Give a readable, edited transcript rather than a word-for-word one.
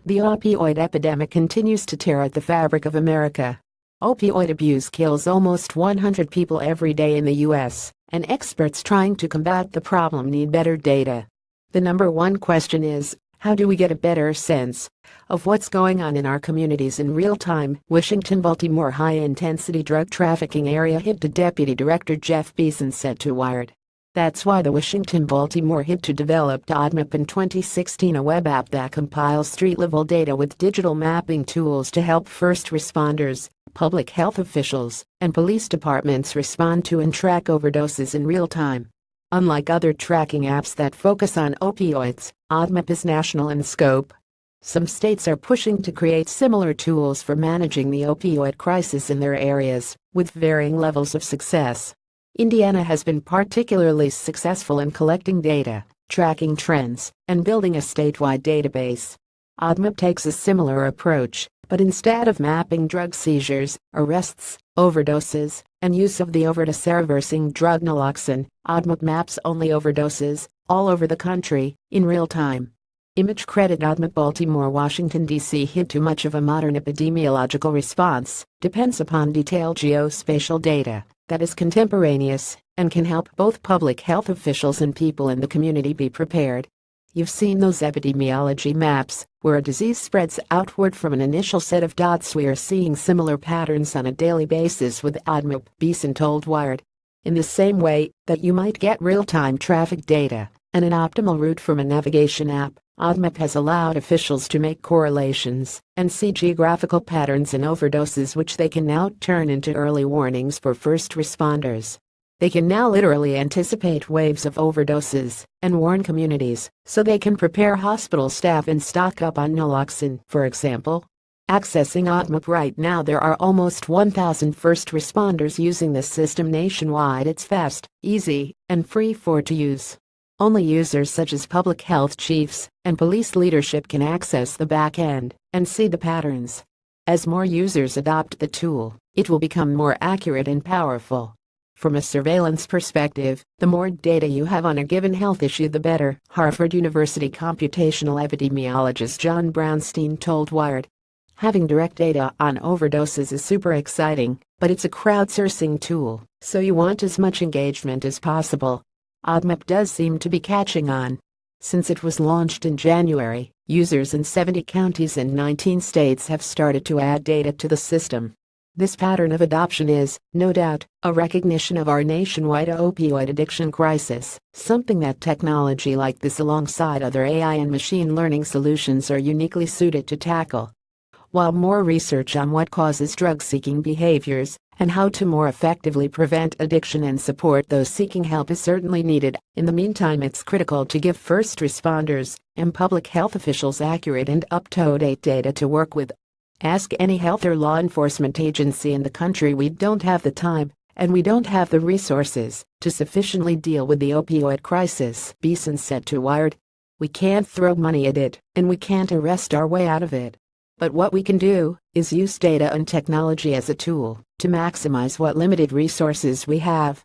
The opioid epidemic continues to tear at the fabric of America. Opioid abuse kills almost 100 people every day in the U.S., and experts trying to combat the problem need better data. The number one question is, how do we get a better sense of what's going on in our communities in real time? Washington-Baltimore high-intensity drug trafficking area hit to Deputy Director Jeff Beeson said to Wired. That's why the Washington-Baltimore HIT2 developed ODMAP in 2016, a web app that compiles street-level data with digital mapping tools to help first responders, public health officials, and police departments respond to and track overdoses in real time. Unlike other tracking apps that focus on opioids, ODMAP is national in scope. Some states are pushing to create similar tools for managing the opioid crisis in their areas, with varying levels of success. Indiana has been particularly successful in collecting data, tracking trends, and building a statewide database. ODMAP takes a similar approach, but instead of mapping drug seizures, arrests, overdoses, and use of the overdose-reversing drug naloxone, ODMAP maps only overdoses, all over the country, in real time. Image credit ODMAP Baltimore Washington, D.C. HIT2. Much of a modern epidemiological response depends upon detailed geospatial data that is contemporaneous and can help both public health officials and people in the community be prepared. You've seen those epidemiology maps, where a disease spreads outward from an initial set of dots. We are seeing similar patterns on a daily basis with ODMAP, Beeson told Wired. In the same way that you might get real-time traffic data and an optimal route from a navigation app, ODMAP has allowed officials to make correlations and see geographical patterns in overdoses, which they can now turn into early warnings for first responders. They can now literally anticipate waves of overdoses and warn communities so they can prepare hospital staff and stock up on naloxone, for example. Accessing ODMAP right now, there are almost 1,000 first responders using this system nationwide. It's fast, easy, and free to use. Only users such as public health chiefs and police leadership can access the back end and see the patterns. As more users adopt the tool, it will become more accurate and powerful. From a surveillance perspective, the more data you have on a given health issue, the better, Harvard University computational epidemiologist John Brownstein told Wired. Having direct data on overdoses is super exciting, but it's a crowdsourcing tool, so you want as much engagement as possible. ODMAP does seem to be catching on. Since it was launched in January, users in 70 counties and 19 states have started to add data to the system. This pattern of adoption is, no doubt, a recognition of our nationwide opioid addiction crisis, something that technology like this alongside other AI and machine learning solutions are uniquely suited to tackle. While more research on what causes drug-seeking behaviors and how to more effectively prevent addiction and support those seeking help is certainly needed, in the meantime it's critical to give first responders and public health officials accurate and up-to-date data to work with. Ask any health or law enforcement agency in the country. We don't have the time, and we don't have the resources to sufficiently deal with the opioid crisis, Beeson said to Wired. We can't throw money at it, and we can't arrest our way out of it. But what we can do is use data and technology as a tool to maximize what limited resources we have.